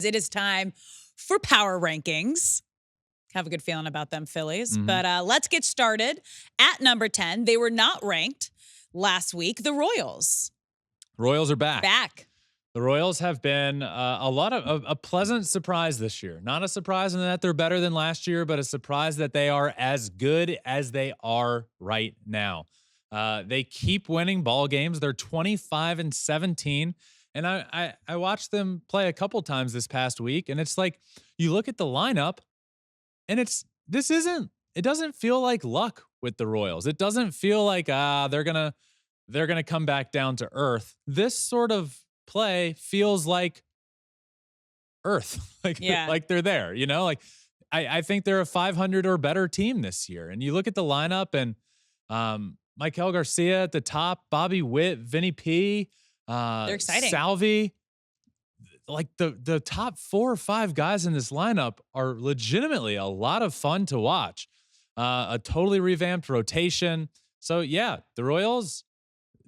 It is time for Power Rankings. Have a good feeling about them Phillies. But let's get started. At number 10, they were not ranked last week. The Royals. Royals are back. Back. The Royals have been a pleasant surprise this year. Not a surprise in that they're better than last year, but a surprise that they are as good as they are right now. They keep winning ball games. They're 25-17. And I watched them play a couple times this past week, and it's like you look at the lineup, and it doesn't feel like luck with the Royals. It doesn't feel like they're gonna come back down to earth. This sort of play feels like earth, like they're there. Like I think they're a 500 or better team this year. And you look at the lineup, and Maikel Garcia at the top, Bobby Witt, Vinny P. They're exciting. Salvi, like the top 4 or 5 guys in this lineup are legitimately a lot of fun to watch. A totally revamped rotation. So yeah, the Royals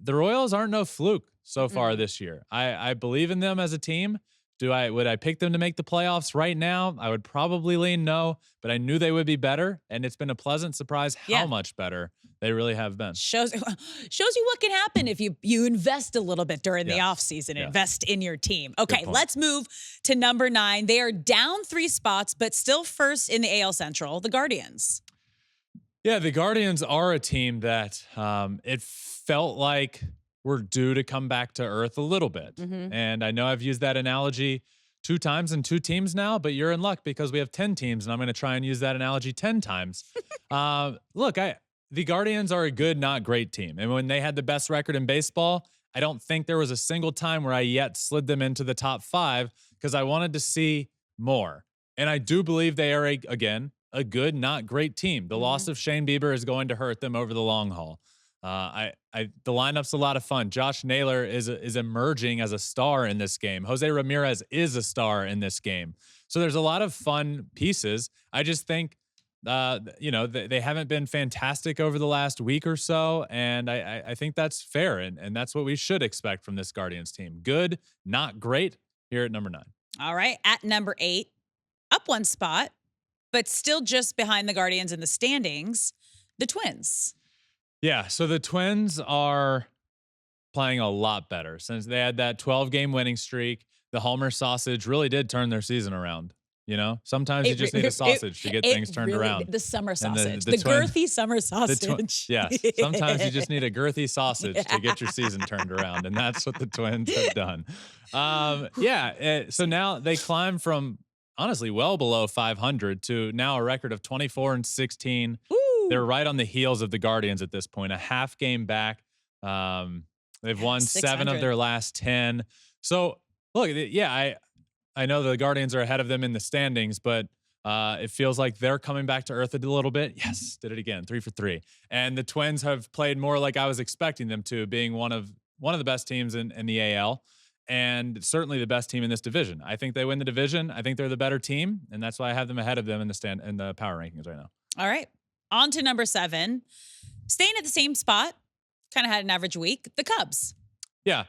aren't no fluke so far this year. I believe in them as a team. Would I pick them to make the playoffs right now? I would probably lean no, but I knew they would be better, and it's been a pleasant surprise how much better they really have been. Shows you what can happen if you invest a little bit during the offseason, invest in your team. Okay, let's move to number 9. They are down 3 spots, but still first in the AL Central, the Guardians. Yeah, the Guardians are a team that it felt like we're due to come back to earth a little bit. And I know I've used that analogy 2 times in 2 teams now, but you're in luck because we have 10 teams, and I'm going to try and use that analogy 10 times. Look, the Guardians are a good, not great team. And when they had the best record in baseball, I don't think there was a single time where I yet slid them into the top 5 because I wanted to see more. And I do believe they are, again, a good, not great team. The loss of Shane Bieber is going to hurt them over the long haul. The lineup's a lot of fun. Josh Naylor is emerging as a star in this game. Jose Ramirez is a star in this game. So there's a lot of fun pieces. I just think, they haven't been fantastic over the last week or so, and I think that's fair, and that's what we should expect from this Guardians team. Good, not great, here at number 9. All right, at number 8, up 1 spot, but still just behind the Guardians in the standings, the Twins. Yeah, so the Twins are playing a lot better since they had that 12-game winning streak. The Homer sausage really did turn their season around. Sometimes you just need a sausage to get things turned around. The summer sausage, the girthy summer sausage. Yes, sometimes you just need a girthy sausage to get your season turned around, and that's what the Twins have done. So now they climb from honestly well below 500 to now a record of 24-16. They're right on the heels of the Guardians at this point, a half game back. They've won 7 of their last 10. So look, I know the Guardians are ahead of them in the standings, but it feels like they're coming back to earth a little bit. Yes, did it again, 3 for 3. And the Twins have played more like I was expecting them to, being one of the best teams in the AL, and certainly the best team in this division. I think they win the division. I think they're the better team, and that's why I have them ahead of them in the power rankings right now. All right, on to number 7, staying at the same spot. Kind of had an average week. The Cubs. Yeah.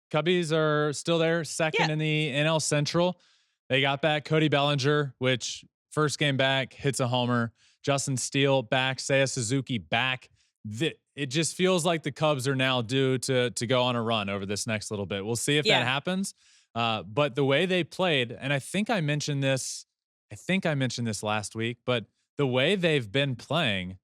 Cubbies are still there, second in the NL Central. They got back Cody Bellinger, which first game back, hits a homer. Justin Steele back, Seiya Suzuki back. It just feels like the Cubs are now due to go on a run over this next little bit. We'll see if that happens. But the way they played, and I think I mentioned this last week, but the way they've been playing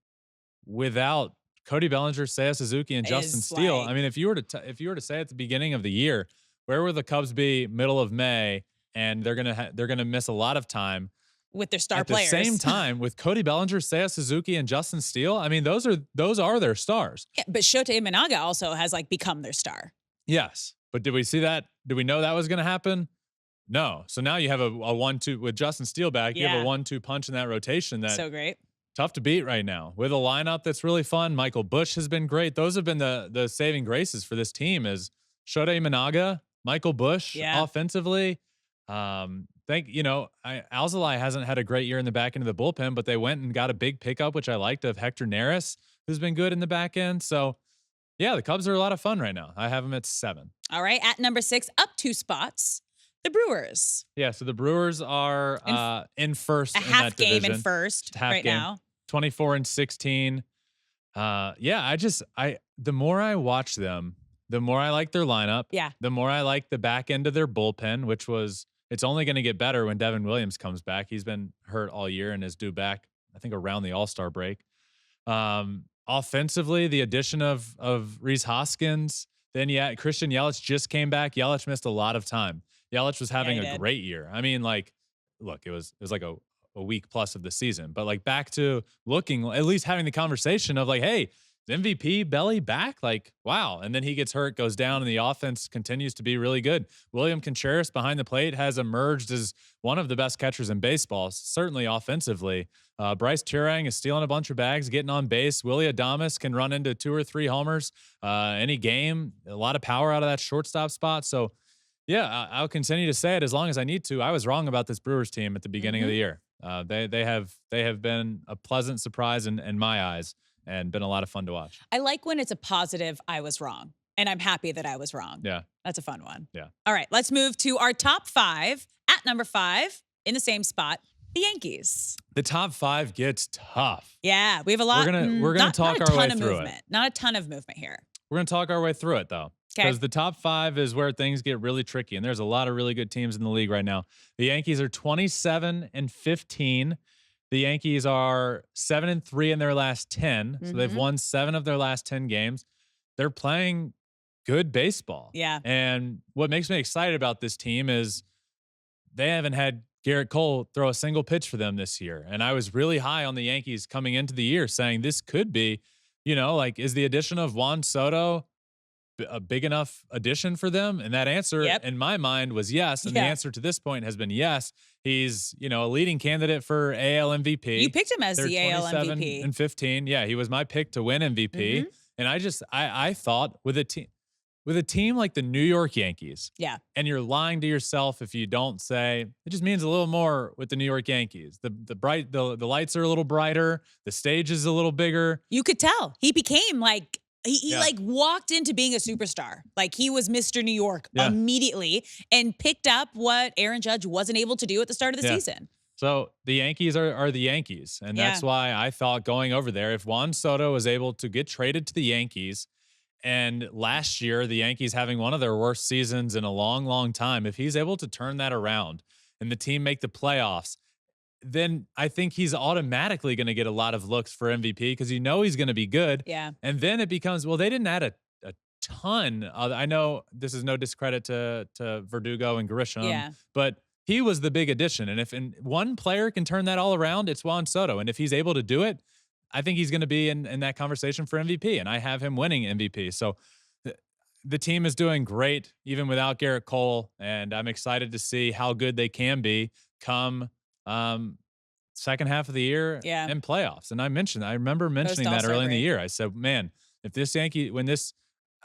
without Cody Bellinger, Seiya Suzuki, and Justin Steele. I mean, if you were to say at the beginning of the year, where would the Cubs be middle of May, and they're gonna miss a lot of time with their star players. At the same time, with Cody Bellinger, Seiya Suzuki, and Justin Steele. I mean, those are their stars. Yeah, but Shota Imanaga also has become their star. Yes, but did we see that? Did we know that was going to happen? No. So now you have a 1-2 with Justin Steele back. You have a 1-2 punch in that rotation. That's so great. Tough to beat right now with a lineup that's really fun. Michael Busch has been great. Those have been the saving graces for this team is Shota Imanaga, Michael Busch offensively. Alzolay hasn't had a great year in the back end of the bullpen, but they went and got a big pickup, which I liked, of Hector Neris, who's been good in the back end. So yeah, the Cubs are a lot of fun right now. I have them at 7. All right. At number 6, up 2 spots. The Brewers. Yeah, so the Brewers are in first A in half that game division. in first Half right game. now. 24-16. The more I watch them, the more I like their lineup. Yeah. The more I like the back end of their bullpen, it's only going to get better when Devin Williams comes back. He's been hurt all year and is due back, I think, around the All-Star break. Offensively, the addition of Rhys Hoskins, then Christian Yelich just came back. Yelich missed a lot of time. Yelich was having a great year. I mean, like, look, it was like a week plus of the season, but like back to looking, at least having the conversation of like, hey, is MVP Belly back? Like, wow. And then he gets hurt, goes down, and the offense continues to be really good. William Contreras behind the plate has emerged as one of the best catchers in baseball, certainly offensively. Bryce Turang is stealing a bunch of bags, getting on base. Willie Adames can run into 2 or 3 homers any game. A lot of power out of that shortstop spot. So, yeah, I'll continue to say it as long as I need to. I was wrong about this Brewers team at the beginning of the year. They have been a pleasant surprise in my eyes and been a lot of fun to watch. I like when it's a positive I was wrong, and I'm happy that I was wrong. Yeah. That's a fun one. Yeah. All right, let's move to our top 5. At number 5, in the same spot, the Yankees. The top 5 gets tough. Yeah, we have a lot. We're gonna talk our way through it. Not a ton of movement here. We're gonna talk our way through it though. Okay. Because the top 5 is where things get really tricky, and there's a lot of really good teams in the league right now. The Yankees are 27-15. The Yankees are 7-3 in their last 10, so they've won 7 of their last 10 games. They're playing good baseball. Yeah. And what makes me excited about this team is they haven't had Garrett Cole throw a single pitch for them this year. And I was really high on the Yankees coming into the year, saying this could be, like, is the addition of Juan Soto a big enough addition for them? And that answer in my mind was yes. And the answer to this point has been yes. He's, a leading candidate for AL MVP. You picked him as the AL MVP. And 15. Yeah, he was my pick to win MVP. And I thought with a team like the New York Yankees. Yeah. And you're lying to yourself if you don't say it just means a little more with the New York Yankees. The lights are a little brighter, the stage is a little bigger. You could tell. He became like He walked into being a superstar. Like he was Mr. New York immediately and picked up what Aaron Judge wasn't able to do at the start of the season. So the Yankees are the Yankees. And that's why I thought going over there, if Juan Soto was able to get traded to the Yankees, and last year the Yankees having one of their worst seasons in a long, long time, if he's able to turn that around and the team make the playoffs, then I think he's automatically going to get a lot of looks for MVP because he's going to be good. Yeah. And then it becomes, well, they didn't add a ton. I know this is no discredit to Verdugo and Grisham, but he was the big addition. And if one player can turn that all around, it's Juan Soto. And if he's able to do it, I think he's going to be in that conversation for MVP. And I have him winning MVP. So the team is doing great, even without Garrett Cole. And I'm excited to see how good they can be come second half of the year and playoffs. And I remember mentioning that early in the year. I said, man, if this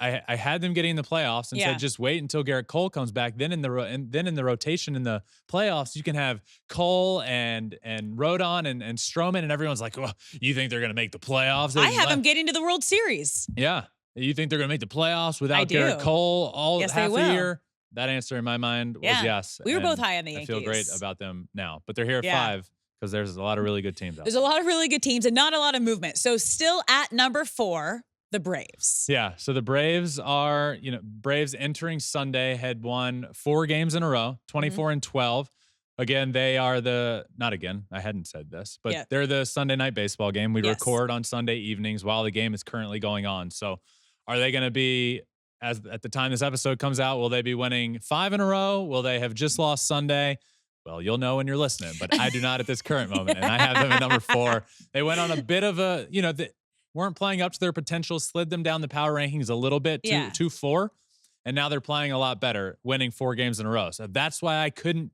I had them getting in the playoffs and said, just wait until Garrett Cole comes back. Then in the rotation in the playoffs, you can have Cole and Rodon and Stroman, and everyone's like, well, you think they're going to make the playoffs? I have them getting to the World Series. Yeah. You think they're going to make the playoffs without Garrett Cole half the year? That answer in my mind was yes. We were both high on the Yankees. I feel great about them now, but they're here at 5 because there's a lot of really good teams out there. There's a lot of really good teams and not a lot of movement. So still at number 4, the Braves. Yeah. So the Braves are, Braves entering Sunday had won 4 games in a row, 24-12. Again, they are I hadn't said this, but they're the Sunday night baseball game. We record on Sunday evenings while the game is currently going on. So are they going to be, at the time this episode comes out, will they be winning 5 in a row? Will they have just lost Sunday? Well, you'll know when you're listening, but I do not at this current moment. And I have them at number 4. They went on a bit of they weren't playing up to their potential, slid them down the power rankings a little bit to 4. And now they're playing a lot better, winning 4 games in a row. So that's why I couldn't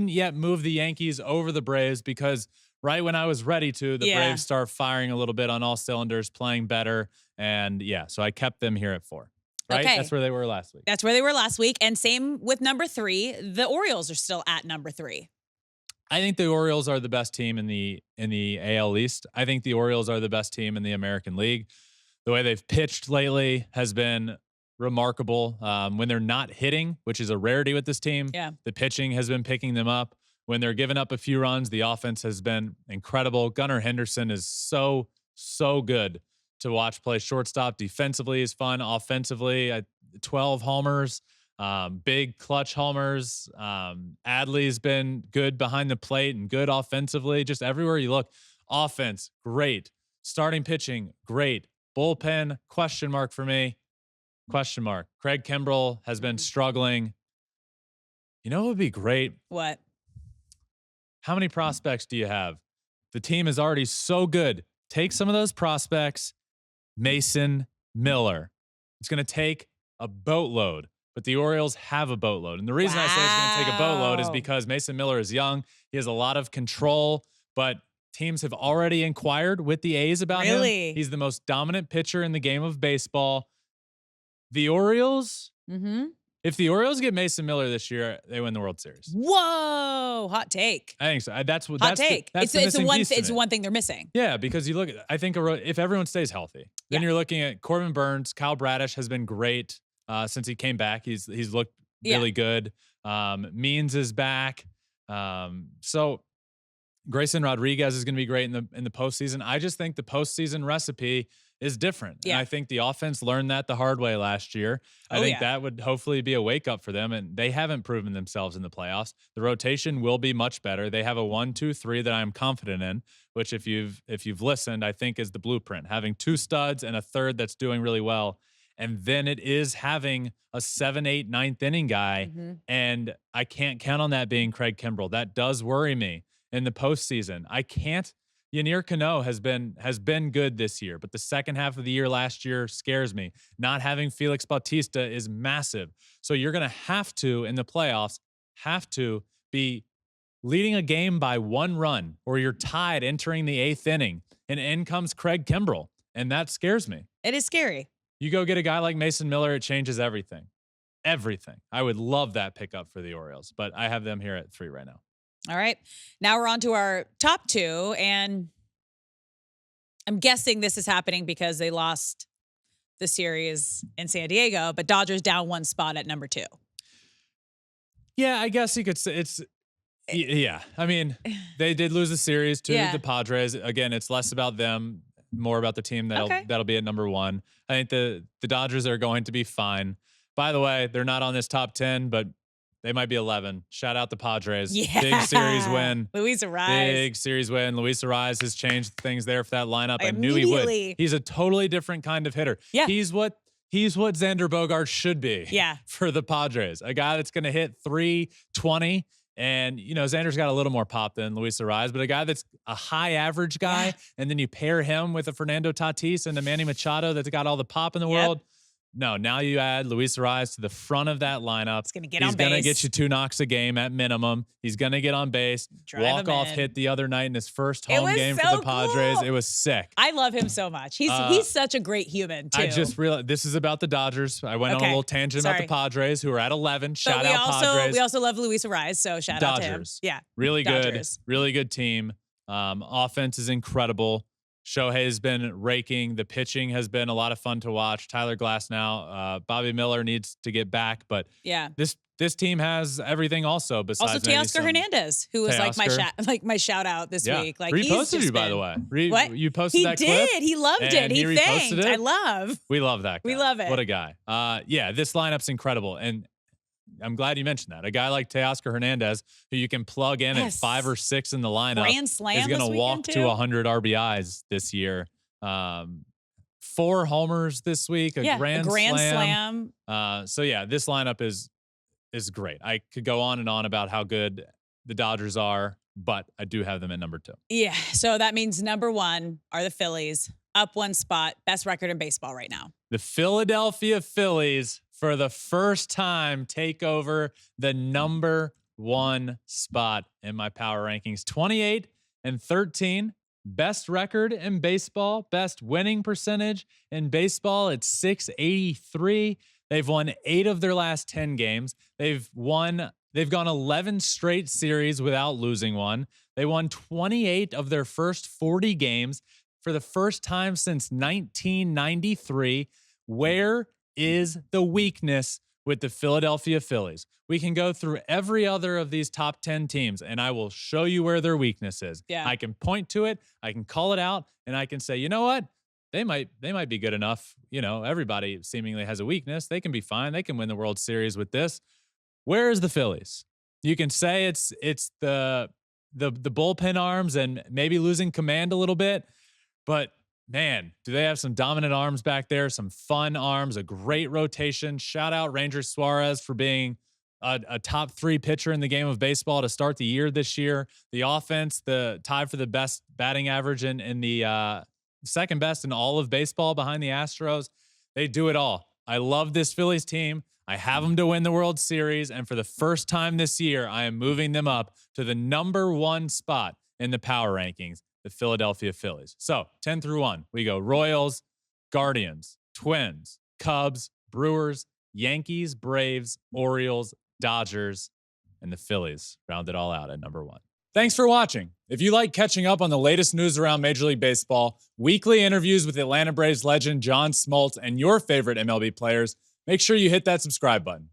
yet move the Yankees over the Braves, because right when I was ready to, the Braves start firing a little bit on all cylinders, playing better. And so I kept them here at 4. Right? Okay. That's where they were last week. That's where they were last week. And same with number 3. The Orioles are still at number 3. I think the Orioles are the best team in the AL East. I think the Orioles are the best team in the American League. The way they've pitched lately has been remarkable. When they're not hitting, which is a rarity with this team, the pitching has been picking them up. When they're giving up a few runs, the offense has been incredible. Gunnar Henderson is so good to watch play shortstop. Defensively is fun. Offensively, 12 homers, big clutch homers. Adley's been good behind the plate and good offensively. Just everywhere you look, offense, great. Starting pitching, great. Bullpen, question mark for me. Question mark. Craig Kimbrell has been struggling. You know what would be great? What? How many prospects do you have? The team is already so good. Take some of those prospects. Mason Miller. It's going to take a boatload, but the Orioles have a boatload. And the reason I say it's going to take a boatload is because Mason Miller is young. He has a lot of control, but teams have already inquired with the A's about him. He's the most dominant pitcher in the game of baseball. The Orioles, if the Orioles get Mason Miller this year, they win the World Series. Whoa, hot take. I think so. That's hot take. It's the one thing they're missing. Yeah, because you look at, I think if everyone stays healthy, then you're looking at Corbin Burns. Kyle Bradish has been great since he came back. He's looked really good. Means is back. So Grayson Rodriguez is going to be great in the postseason. I just think the postseason recipe is different. And I think the offense learned that the hard way last year. I think that would hopefully be a wake up for them. And they haven't proven themselves in the playoffs. The rotation will be much better. They have a 1-2-3 that I'm confident in, which if you've listened, I think is the blueprint. Having two studs and a third that's doing really well. And then it is having a 7, 8, 9th inning guy. And I can't count on that being Craig Kimbrell. That does worry me in the postseason. I can't. Yanier Cano has been good this year, but the second half of the year last year scares me. Not having Felix Bautista is massive. So you're going to have to, in the playoffs, be leading a game by 1 run, or you're tied entering the 8th inning, and in comes Craig Kimbrell, and that scares me. It is scary. You go get a guy like Mason Miller, it changes everything. Everything. I would love that pickup for the Orioles, but I have them here at 3 right now. All right. Now we're on to our top 2, and I'm guessing this is happening because they lost the series in San Diego, but Dodgers down 1 spot at number 2. Yeah, I guess you could say it's. Yeah, I mean, they did lose the series to the Padres. Again, it's less about them, more about the team that'll be at number 1. I think the Dodgers are going to be fine. By the way, they're not on this top 10, but they might be 11. Shout out the Padres. Yeah. Big series win. Luis Arraez. Big series win. Luis Arraez has changed things there for that lineup. I knew he would. He's a totally different kind of hitter. Yeah. He's what Xander Bogaerts should be for the Padres. A guy that's going to hit 320. And, Xander's got a little more pop than Luis Arraez, but a guy that's a high average guy. And then you pair him with a Fernando Tatis and a Manny Machado that's got all the pop in the world. No, now you add Luis Arraez to the front of that lineup. He's going to get on base. He's going to get you 2 knocks a game at minimum. He's going to get on base. Walk-off hit the other night in his first home game for the Padres. Cool. It was sick. I love him so much. He's such a great human, too. I just realized this is about the Dodgers. I went on a little tangent about the Padres, who are at 11. Shout out Padres. We also love Luis Arraez, so shout out to him. Yeah. Really good. Really good team. Offense is incredible. Shohei has been raking. The pitching has been a lot of fun to watch. Tyler Glasnow, Bobby Miller needs to get back, but this team has everything also. Besides Teoscar Hernandez, who was my shout out this week. Like reposted you by the way. What you posted that clip? He did. He loved it. He thanked. We love that guy. We love it. What a guy. This lineup's incredible, and I'm glad you mentioned that. A guy like Teoscar Hernandez, who you can plug in at 5 or 6 in the lineup, Grand Slam is going to walk to 100 RBIs this year. 4 homers this week, a grand slam. This lineup is great. I could go on and on about how good the Dodgers are, but I do have them at number 2. Yeah, so that means number 1 are the Phillies, up 1 spot, best record in baseball right now. The Philadelphia Phillies, for the first time, take over the number 1 spot in my power rankings. 28-13, best record in baseball, best winning percentage in baseball at .683. They've won 8 of their last 10 games. They've gone 11 straight series without losing one. They won 28 of their first 40 games for the first time since 1993. Where is the weakness with the Philadelphia Phillies. We can go through every other of these top 10 teams, and I will show you where their weakness is. Yeah. I can point to it, I can call it out, and I can say, you know what? They might be good enough. You know, everybody seemingly has a weakness. They can be fine. They can win the World Series with this. Where is the Phillies? You can say it's the bullpen arms and maybe losing command a little bit, but man, do they have some dominant arms back there, some fun arms, a great rotation. Shout out Ranger Suarez for being a top 3 pitcher in the game of baseball to start the year this year. The offense, the tied for the best batting average in the second best in all of baseball behind the Astros. They do it all. I love this Phillies team. I have them to win the World Series. And for the first time this year, I am moving them up to the #1 spot in the power rankings, the Philadelphia Phillies. So 10 through 1, we go Royals, Guardians, Twins, Cubs, Brewers, Yankees, Braves, Orioles, Dodgers, and the Phillies round it all out at #1. Thanks for watching. If you like catching up on the latest news around Major League Baseball, weekly interviews with Atlanta Braves legend John Smoltz, and your favorite MLB players, make sure you hit that subscribe button.